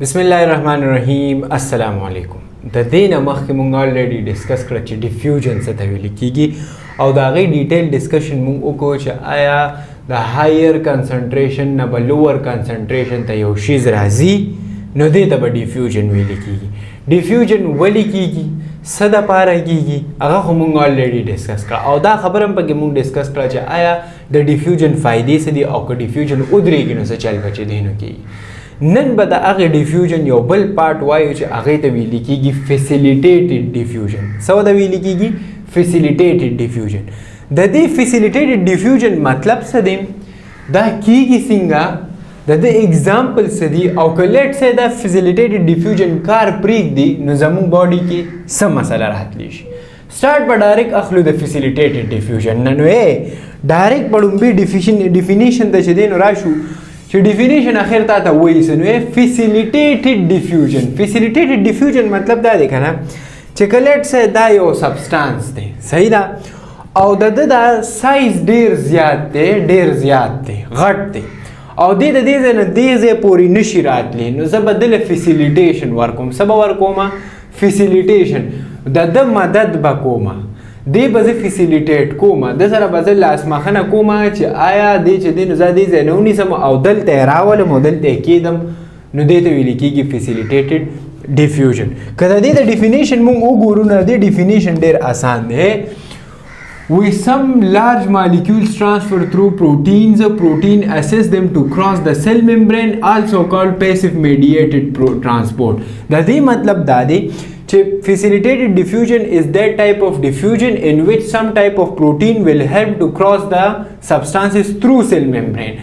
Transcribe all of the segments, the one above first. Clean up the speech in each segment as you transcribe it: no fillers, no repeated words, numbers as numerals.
बिस्मिल्लाहिर्रहमानिर्रहीम अस्सलाम वालेकुम। د دې نه مخکې مونږ already ډسکس کړ چې ډیفیوژن څه ته ویل کیږي او د هغې ډیټیل ډسکشن مونږ وکړو چې آیا د هایر کنسنټریشن نه به لوور کنسنټریشن ته یو شیز راځي نو دې ته به ډیفیوژن ویل کیږي. ډیفیوژن ولې کیږي، څه دپاره کیږي، هغه خو مونږ already ډسکس کړه او دا خبره هم پکې مونږ ډسکس کړه چې آیا د ډیفیوژن فایدې څه دي او که ډیفیوژن ودرېږي نو څه چل به چې دی نو کیږي. نن به د هغې ډیفیوژن یو بل پارټ وایو چې هغې ته ویل کیږي فیسیلیټیټډ ډیفیوژن. څه ورته ویل کیږي؟ فیسیلیټیټډ ډیفیوژن. د دې فیسیلیټیټډ ډیفیوژن مطلب څه دی، دا کیږي څنګه، د دې اگزامپل څه دي او که لیټ سې دا فیسیلیټیټډ ډیفیوژن کار پرېږدي نو زموږ باډي کې څه مسله راتلی شي. سټارټ به ډایرکټ اخلو د فیسیلیټیټډ ډیفیوژن نه. نو ډایرکټ به لومبي ډیفینیشن ته چې دی نو راشو چې ډیفینیشن اخر تا ته وایي څه نو فیسیلیټیټډ ډیفیوژن. فیسیلیټیټډ ډیفیوژن مطلب دا دی که نه چې که لیټ سې دا یو سبسټانس دی، صحیح ده، او د ده دا سایز ډېر زیات دی، ډېر زیات دی، غټ دی او دې د دې ځای نه دې ځای پورې نشي راتلی نو زه به دله فیسیلیټیشن ورکوم. څه به ورکومه؟ فیسیلیټیشن. د ده مدد به کومه، دې به زه فیسیلیټیټ کومه، د سره به زه لاسمخنه کومه چې آیا دې چې دی نو زه دې ځای نه ونیسم او دلته یې راولم او دلته یې کېږدم نو دې ته ویل کېږي فیسیلیټیټډ ډیفیوژن. که د دې د ډیفینیشن مونږ وګورو نو د دې ډیفینیشن ډېر اسان دی. We some large molecules transfer through proteins. Protein assist them to cross the cell membrane, also called passive mediated transport. دا دې مطلب دا دی چې facilitated diffusion is that type of diffusion in which some type of protein will help to cross the substances through cell membrane.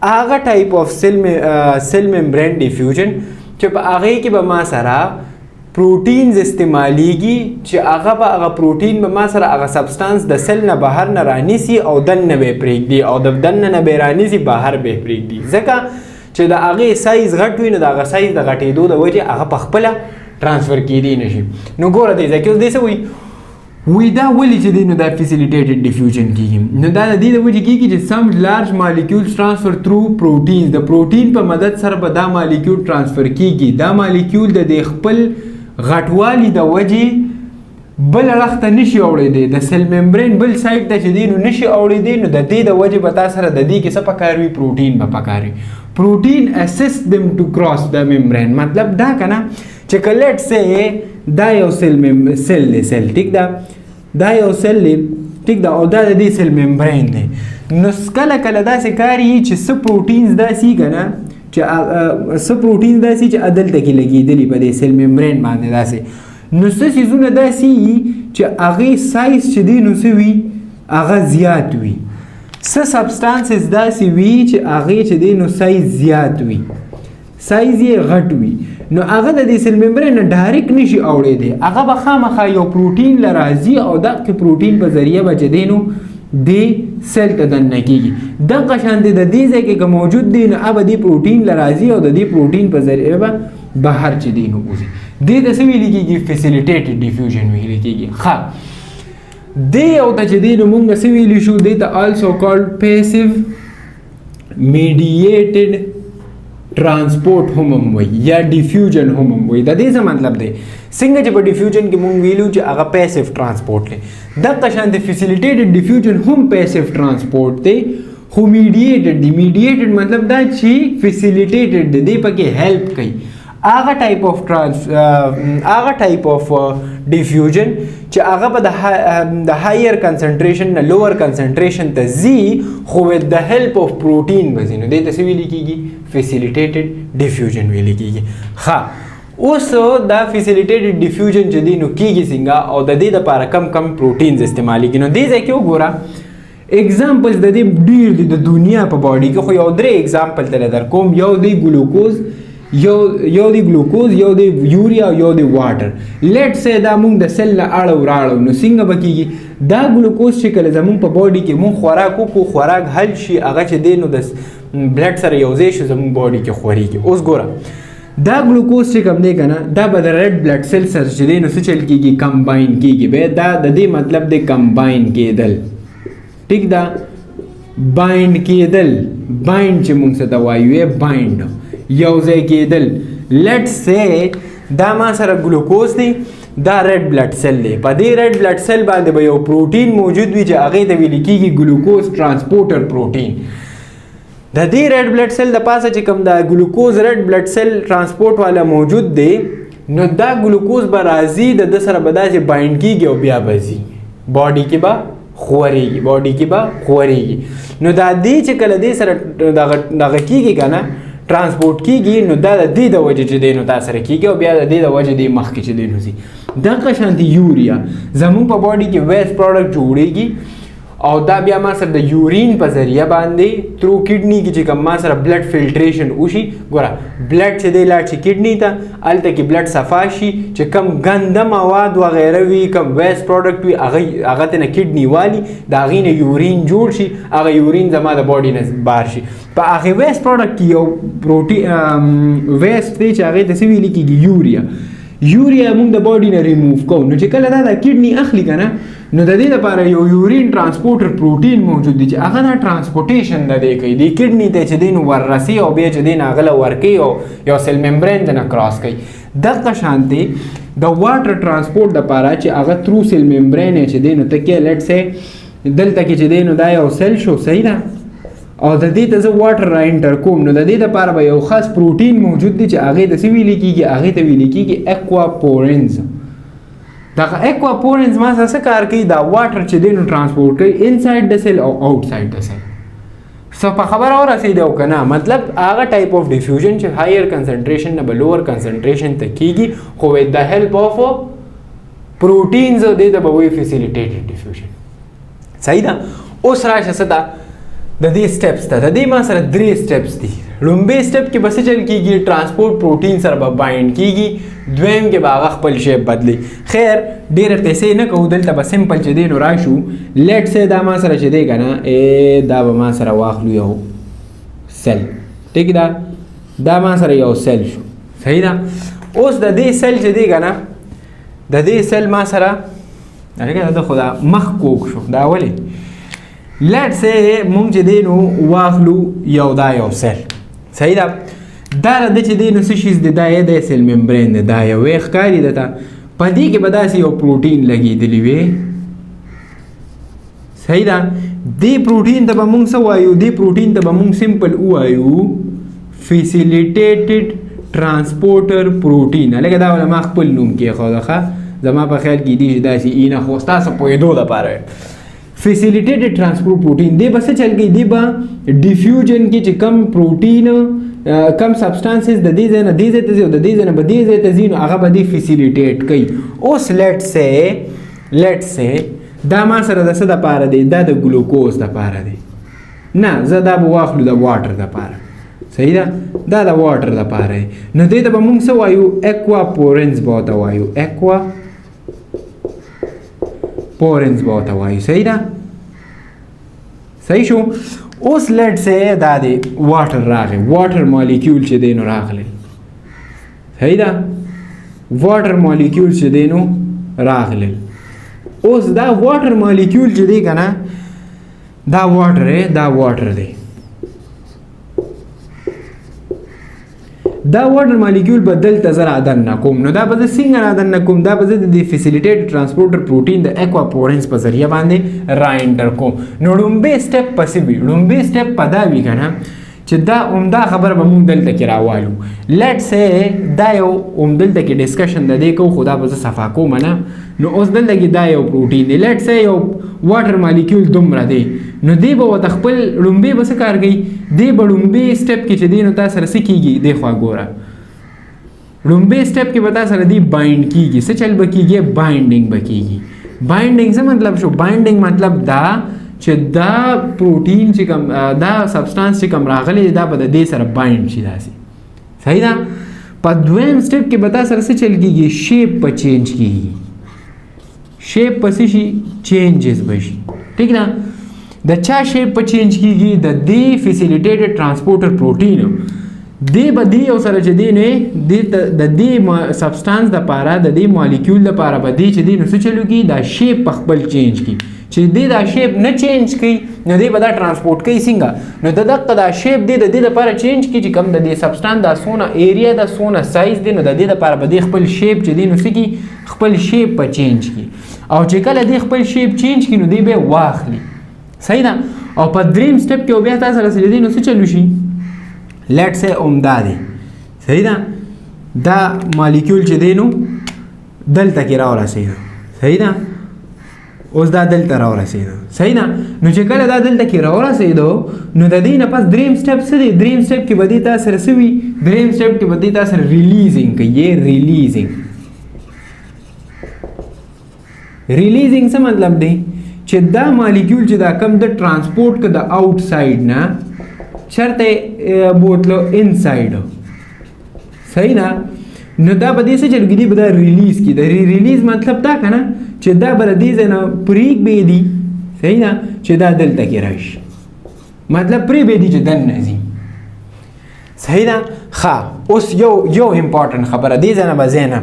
هغه type of cell membrane diffusion چې په هغې کې به ما سره پروټینز استعمالیږي چې هغه به هغه پروټین به ما سره هغه سبسټانس د سل نه بهر نه رانیسي او دننه به یې پرېږدي او د دننه نه به یې رانیسي بهر به یې پرېږدي، ځکه چې د هغې سایز غټ وي نو د هغه سایز د غټېدو د وجې هغه په خپله ټرانسفر کېدی نه شي. نو ګوره دې ځای کې اوس دې څه وایي دا ولې چې دی نو دا فیسیلیټیټډ ډیفیوژن کېږي نو دا د دې د وجې کېږي چې سم لارج مالیکیولز ټرانسفر تھرو پروټینز. د پروټین په مدد سره به دا مالیکیول ټرانسفر کېږي. دا مالیکیول د دې خپل غټوالي د وجې بل اړخ ته نشي اوړېدی، د سل ممبرین بل سایډ ته چې دی نو نشي اوړېدی نو د دې د وجې به تا سره د دې کې څه پکار وي، پروټین به پکار وي. پروټین اسسټ دم ټو کراس د ممبرین. مطلب دا که نه چې که لیټ سې دا یو سل دی، سل ټیک ده، دا یو سل دی ټیک ده او دا د دې سل ممبرین دی نو کله کله داسې کار وي چې څه پروټینز داسې که نه چې څه پروټین داسې چې دلته کې لګېدلي په دې سل ممبرین باندې داسې نو څه څیزونه داسې وي چې هغې سایز چې دی نو څه وي، هغه زیات وي. څه سبسټانسز داسې وي چې هغې چې دی نو سایز زیات وي، سایز یې غټ وي نو هغه د دې سل ممبرین نه ډایرکټ نشي اوړېدی، هغه به خامخا یو پروټین له راځي او دغه پروټین په ذریعه به چې دی نو دې سیل ته دننه کېږي. دغه شانتې د دې ځای کې که موجود دی نو هغه به دې پروټین له راځي او د دې پروټین په ذریعه به بهر چې دی نو وځي. دې ته څه ویل کېږي؟ فیسیلیټیټډ ډیفیوژن ویل کېږي. ښه دې یو ته چې دی نو مونږ څه ویلی شو، دې ته آلسو کالډ پیسیو میډیټډ ټرانسپورټ هم وایي یا ډیفیوژن هم وایي. د دې څه مطلب دی؟ څنګه چې په ډیفیوژن کې مونږ ویلو چې هغه پیسیو ټرانسپورټ دی، دغه شان د فیسیلیټیټډ ډیفیوژن هم پیسیو ټرانسپورټ دی خو میډیټډ دی. میډیټډ مطلب دا چې فیسیلیټیټډ دی، دی پکې هیلپ کوي. هغه ټایپ اف ډیفیوژن چې هغه به د هایر کنسنټریشن نه لوور کنسنټریشن ته ځي خو ود د هیلپ اف پروټین به ځي نو دې ته څه ویل کېږي؟ فیسیلیټیټډ ډیفیوژن ویل کېږي. ښه اوس دا فیسیلیټیټډ ډیفیوژن چې دی نو کېږي څنګه او د دې دپاره کم پروټینز استعمالیږي. نو دې ځای کې وګوره اگزامپلز د دې ډېر دي د دنیا په باډي کې، خو یو درې اگزامپل درله در کوم. یو دی ګلوکوز، یو دی ګلوکوز، یو دی یوریا او یو دی واټر. لیټ سې دا مونږ د سل نه اړو راړو نو څنګه به کېږي؟ دا ګلوکوز چې کله زمونږ په باډي کې مونږ خوراک وکړو، خوراک حل شي هغه چې دی نو د بلډ سره یو ځای شي زمونږ باډي کې خورېږي. اوس ګوره دا ګلوکوز چې کوم دی که نه دا به د ریډ بلډ سیل سره چې دی نو څه چل کېږي؟ کمباین کېږي. بیا دا د دې مطلب دی کمباین کېدل، ټیک ده، بایند کېدل، بایند چې مونږ څه ته وایو بایند یو ځای کېدل، لیټس سه دا ما سره ګلوکوز دی دا ریډ بلډ سیل دی په دې ریډ بلډ سیل باندې به یو پروټین موجود وي چې هغې ته ویل کېږي ګلوکوز ټرانسپورټر پروټین د دې ریډ بلډ سیل د پاسه چې کوم دا ګلوکوز ریډ بلډ سیل ترانسپورټ والا موجود دی نو دا ګلوکوز به راځي د ده سره به داسې بایند کېږي او بیا به ځي باډي کې به خورېږي نو دا دې چې کله دې سره دغه کېږي که نه ترانسپورټ کېږي نو دا د دې د وجې چې دی نو تا سره کېږي او بیا د دې د وجې دی مخکې چې دی نو ځي دغه شانتې یوریا زموږ په باډي کې ویسټ پروډکټ جوړېږي او دا بیا ما سره د یورین په ذریعه باندې ترو کډنی کې چې کوم ما سره بلډ فلټریشن وشي ګوره بلډ چې دی لاړ شي کډنی ته هلته کې بلډ صفا شي چې کوم ګنده مواد وغیره وي کوم ویسټ پروډکټ وي هغه ته نه کډنی والي د هغې نه یورین جوړ شي هغه یورین زما د باډي نه بار شي په هغې ویسټ پروډکټ کې یو ویسټ دی چې هغې ته څه ویلي کېږي یوریا موږ د باډي نه ریموف کوو نو چې کله دا د کډنی اخلي که نه نو د دې لپاره یو یورین ترانسپورټر پروټین موجود دی چې هغه دا ټرانسپورټیشن د دې کوي دې کډنی ته چې دی نو وررسي او بیا چې دی نه هغه له ورکوي او یو سیل ممبرین ته نه کراس کوي دغه شانتې د واټر ترانسپورټ دپاره چې هغه ترو سیل ممبرین چې دی نو ته کې لیټ سې دلته کې چې دی نو دا یو سیل شو صحیح ده او د دې ته زه واټر را انټر کوم نو د دې دپاره به یو خاص پروټین موجود دی چې هغې ته څه ویلې کېږي هغې ته ویلې کېږي اکواپورنز دغه اکواپورنز ما سره څه کار کوي دا واټر چې دی نو ټرانسپورټ کوي انسایډ د سیل او آوټ سایډ د سیل څه په خبره ورسېدی او که نه مطلب هغه ټایپ آف ډیفیوژن چې هایر کنسنټریشن نه به لوور کنسنټریشن ته کېږي خو ود د هیلپ آف پروټینز دې ته به وایي فیسیلیټیټډ ډیفیوژن صحیح ده اوس راشه څه ده د دې سټیپس ته د دې ما سره 3 سټیپس دي لومبی سټیپ کې به څه چل کېږي ټرانسپورټ پروټین سره به بایند کېږي دویم کې به هغه خپل شیپ بدلی خیر ډېرې قصې نه کوو دلته به سمپل چې دی نو راشو لیټ سې دا ما سره چې دی که نه دا به ما سره واخلو یو سیل ټیک ده دا ما سره یو سیل شو صحیح ده اوس د دې سیل چې دی که نه د دې سیل ما سره د خو دا مخ کوک شو دا ولې لیټ سې مونږ چې دی نو واخلو یو سیل صحیح ده دا د چې دی نو څه شیز دی دا یې د سیل ممبرین دی دا یوې ښکاري ده ته په دې کې به داسې یو پروټین لګېدلی وي صحیح ده دې پروټین ته به مونږ څه وایو دې پروټین ته به مونږ سمپل ووایو فیسیلیټیټډ ټرانسپورټر پروټین هلکه دا وله ما خپل نوم کېښوده ښه زما په خیال کې دي چې داسې ای نه خو ستاسو پوهېدو دپاره فیسیلیټیټډ ټرانسپورټ پروټین دی به څه چل کوي دی به ډیفیوژن کې چې کم پروټین کم سبسټانسز د دې ځای نه دې ځای ته ځي او د دې ځای نه به دې ځای ته ځي نو هغه به دې فیسیلیټیټ کوي اوس لیټ سې دا ما سره د څه دپاره دی دا د ګلوکوز دپاره دی نه زه دا به واخلو د واټر دپاره صحیح ده دا د واټر دپاره دی نو دې ته به مونږ څه وایو اکواپورنز به ورته وایو پورنز به ورته وایو صحیح ده صحیح شو اوس لیټ سې دا دی واټر راغی واټر مالیکیول چې دی نو راغلی صحیح ده واټر مالیکیول چې دی نو راغلی اوس دا واټر مالیکیول چې دی که نه دا واټر دی دا واټر مالیکیول به دلته زه رادننه کوم نو دا به زه څنګه رادننه کوم دا به زه د فیسیلیټیټ ټرانسپورټر پروټین د اکواپورنس په ذریعه باندې را انټر کوم نو لومبی سټیپ پسې وي لومبی سټیپ په دا وي که نه چې دا عمده خبره به مونږ دلته کې راوالو لیټ سې دا یو دلته کې ډسکشن د دې کوو خو دا به زه صفا کوم نه نو اوس دلته کې دا یو پروټین دی لیټ سې یو واټر مالیکیول دومره دی نو دی به ورته خپل لومبی به څه کار کوي دی به لومبی سټیپ کې چې دی نو تا سره څه کېږي دی خوا ګوره لومبی سټیپ کې به تا سره دی بایند کېږي څه چل به کېږي بایندنګ به کېږي بایندنګ څه مطلب شو بایندنګ مطلب دا چې دا پروټین چې کوم دا سبسټانس چې کوم راغلی دا به د دې سره بایند شي داسې صحیح ده په دویم سټیپ کې به تا سره څه چل کېږي شیپ په چینج کېږي شیپ په څه شي چینجز به شي ټیک ده د چا شیپ په چینج کېږي د دې فیسیلیټیټډ ټرانسپورټر پروټین دی به دی یو سره چې دی نه د دې سبسټانس دپاره د دې مالیکیول دپاره به دی چې دی نو څه چلو کي دا شیپ په خپل چینج کي چې دی دا شیپ نه چینج کوي نو دی به دا ټرانسپورټ کوي څنګه نو د دقه دا شیپ دی د دې دپاره چینج کي چې کوم د دې سبسټانس دا څونه ایریا دا څونه سایز دی نو د دې دپاره به دی خپل شیپ چې دی نو څه کي خپل شیپ په چینج کي او چې کله دی خپل شیپ چینج کي نو دی به واخلي صحیح ده او په دریم سټپ کې بیا تاسو سره چې دی نو څه چلو شي لیټ سه عمده دی صحیح ده دا مالیکیول چې دی نو دلته کې راورسېده صحیح ده اوس دا دلته راورسېده صحیح ده نو چې کله دا دلته کې راورسېدو نو د دې نه پس دریم سټپ څه دی دریم سټپ کې به دې تاسو سره څه وي دریم سټپ کې به دې تاسو سره ریلیزینګ کوي یہ ریلیزینګ څه مطلب دی چې دا مالیکیول چې دا کم د ټرانسپورټ که د آوټ سایډ نه چرته بوتلو انسایډ صحیح ده نو دا به دې څه چلو کېدي به دا ریلیز کړي د ریلیز مطلب دا که نه چې دا به د دې ځای نه پرېږدي صحیح ده چې دا دلته کې راشي مطلب پرېږدي چې دننه ځي صحیح ده ښه اوس یو امپورټنټ خبره دې ځای نه به ځای نه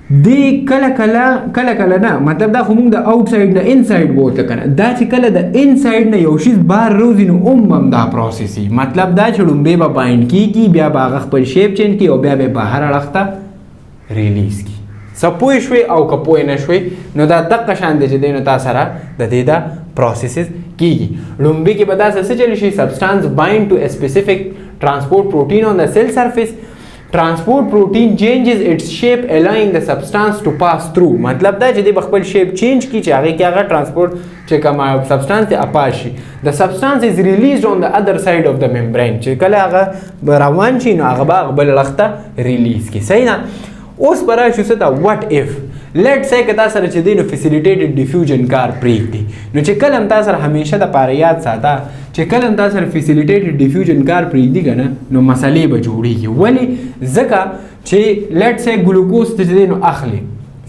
دی کله نه مطلب دا خو موږ د آوټ سایډ نه ان سایډ بوتله که نه دا چې کله د ان سایډ نه یو شیز بهر روزي نو هم دا پروسس وي مطلب دا چې لومړی به بایند کېږي بیا به هغه خپل شیپ چینج کړي او بیا به بهر اړخ ته ریلیز کړي څه پوه شوې او که پوه نه شوې نو دا دقه شان دی چې دی نو تا سره د دې دا پروسسز کېږي لومړی کې به داسې څه چلی شي سبسټانس بایند ټو a specific transport protein on the cell surface transport protein changes its shape allowing the substance to pass through مطلب دا چې دی خپل شیپ چینج کی چې هغه کې هغه ټرانسپورټ چې کوم سبسټانس ته اپاس شي the substance is released on the other side of the membrane چې کله هغه روان شي نو هغه بل لخته ریلیز کی صحیح نه اوس برای شو څه دا what if لیټ سه که تاسو سره چې دی نو فیسیلیټیټډ ډیفیوژن کار پرېږدي نو چې کله هم تاسو سره همیشه د پاره یاد ساته چې کله هم تاسو سره فیسیلیټیټډ ډیفیوژن کار پرېږدي که نه نو مسلې به جوړېږي ولې ځکه چې لیټ سه ګلوکوز ته چې دی نو اخلي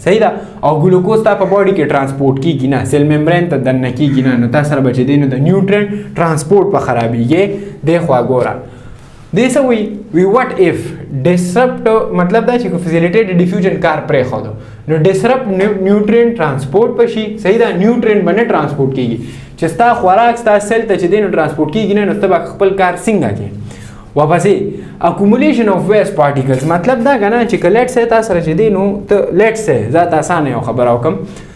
صحیح ده او ګلوکوز تا په باډي کې ټرانسپورټ کېږي نه سیل ممبرین ته دننه کېږي نه نو تاسو سره به چې دی نو د نیوټرنټ ټرانسپورټ په خرابېږي دی خوا ګوره دې څه وی what if disrupt مطلب دا چې فیسیلیټیټ ډیفیوژن کار پرېښودو نو ډسرپټ نیوټرینټ ټرانسپورټ پشي صحیح ده نیوټرینټ باندې ټرانسپورټ کېږي چې ستا خوراک ستا سیل ته چې دی نو ټرانسپورټ کېږي نه نو ته به خپل کار څنګه کوې واپسې اکومولیشن آف ویسټ پارټیکلز مطلب دا که نه چې که لیټ سه تا سره چې دی نو ته لیټ سه زه ته اسانه یو خبره وکړم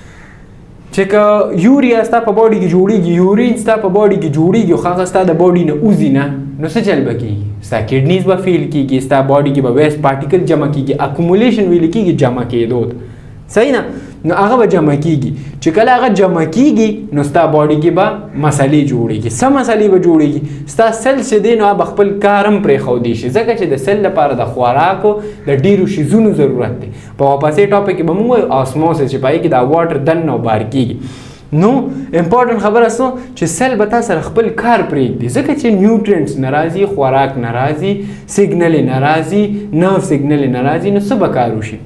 چې که یوریا ستا په باډي کې جوړېږي یورین ستا په باډي کې جوړېږي خو هغه ستا د باډي نه وځي نه نو څه چل به کېږي ستا کډنیز به فیل کېږي ستا باډي کې به ویسټ پارټیکل جمع کېږي اکومولیشن ویل کېږي جمع کېدو صحیح نه نو هغه به جمع کېږي چې کله هغه جمع کېږي نو ستا باډي کې به مسلې جوړېږي څه مسلې به جوړېږي ستا سیل چې دی نو به خپل کار هم پرېښودی شي ځکه چې د سیل لپاره د خوراکو د ډېرو شیزونو ضرورت دی په واپسې ټاپک کې به موږ وایو آسموسس چې په هغې کې دا واټر دننه او بهر کېږي نو امپورټنټ خبره څه چې سیل به تا سره خپل کار پرېږدي ځکه چې نیوټرینټس نه راځي خوراک نه راځي سیګنل یې نه راځي نرو سیګنل یې نه راځي نو څه به کار وشي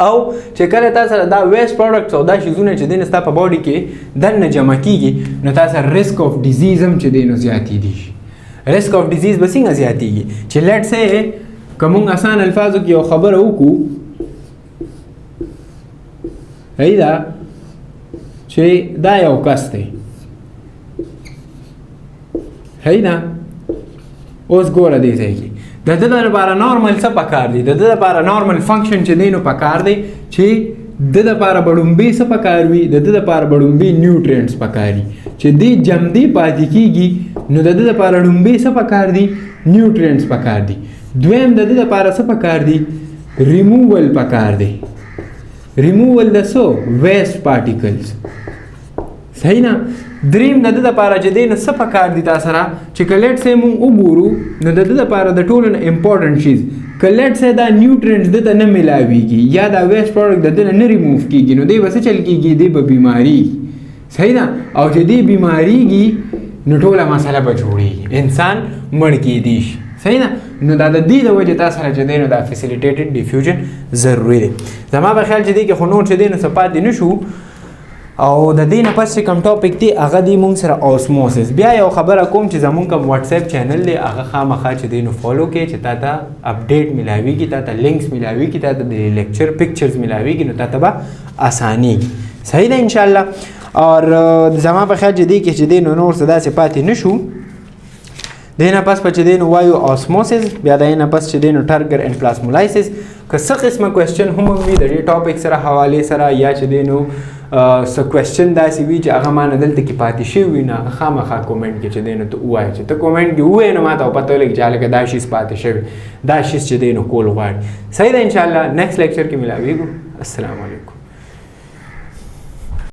او چې کله تا سره دا ویسټ پروډکټس او دا شیزونه چې دی نو ستا په باډي کې دننه جمع کېږي نو تا سره ریسک آف ډیزیز هم چې دی نو زیاتېدي شي ریسک آف ډیزیز به څنګه زیاتېږي چې لیټ سه که موږ اسان الفاظو کې یو خبره وکړو صحیح ده چې دا یو کس دی صحیح ده اوس ګوره دې ځای کې د ده لپاره نارمل څه پکار دی د ده لپاره نارمل فنکشن چې دی نو پکار دی چې د ده لپاره به لومبۍ څه پکار وي د ده لپاره به لومبۍ نیوټرینټس پکار وي چې دی جمدی پاتې کېږي نو د ده لپاره لومبۍ څه پکار دي نیوټرینټس پکار دي دویم د ده لپاره څه پکار دي ریموول پکار دی ریموول د څه ویسټ پارټیکلز صحیح نه دریم د ده لپاره چې دی نو څه پکار دي تا سره چې که لیټ سه موږ وګورو نو د ده لپاره د ټولو نه امپورټنټ شیز که لیټ سه دا نیوټرینټس ده ته نه میلاویږي یا دا ویسټ پروډکټ د ده نه ریموف کېږي نو دی به څه چل کېږي دی به بیماریږي صحیح ده او چې دی بیماریږي نو ټوله مسله به جوړېږي انسان مړ کېدی شي صحیح ده نو دا د دې د وجې تا سره چې دی نو دا فیسیلیټیټډ ډیفیوژن ضروري دی زما په خیال چې دی کې خو نور چې دی نو څه پاتې نه شو او د دې نه پس چې کوم ټاپک دی هغه دی مونږ سره اوسموسس. بیا یو خبره کوم چې زمونږ کوم واتس اپ چینل دی هغه خامخا چې دی نو فالو کړئ چې تا ته اپډیټ ملاویږي، تا ته لینکس ملاویږي، تا ته د لیکچر پکچرز ملاویږي، نو تا ته به اسانیږي. صحیح ده ان شاء الله. اور زما په خیال چې دی کې چې دی نور څه داسې پاتې نشو. دینه پس په چې دی نو وایو اوسموسس، بیا دینه پس چې دی نو ټرګر اند پلازمولایسس. که څه قسمه کوېسچن هم وي د دې ټاپک سره حوالې سره یا چې دی نو څه کوېسچن داسې وي چې هغه ما نه دلته کې پاتې شوي وي نو هغه خامخا کومنټ کې چې دی نو ته ووایه چې ته کومنټ کې ووایې نو ما ته پته ولګي چې هلکه دا شیز پاتې شوی، دا شیز چې دی نو کول غواړي. صحیح ده انشاءالله. نیکسټ لیکچر کې ملاویږو. السلام علیکم.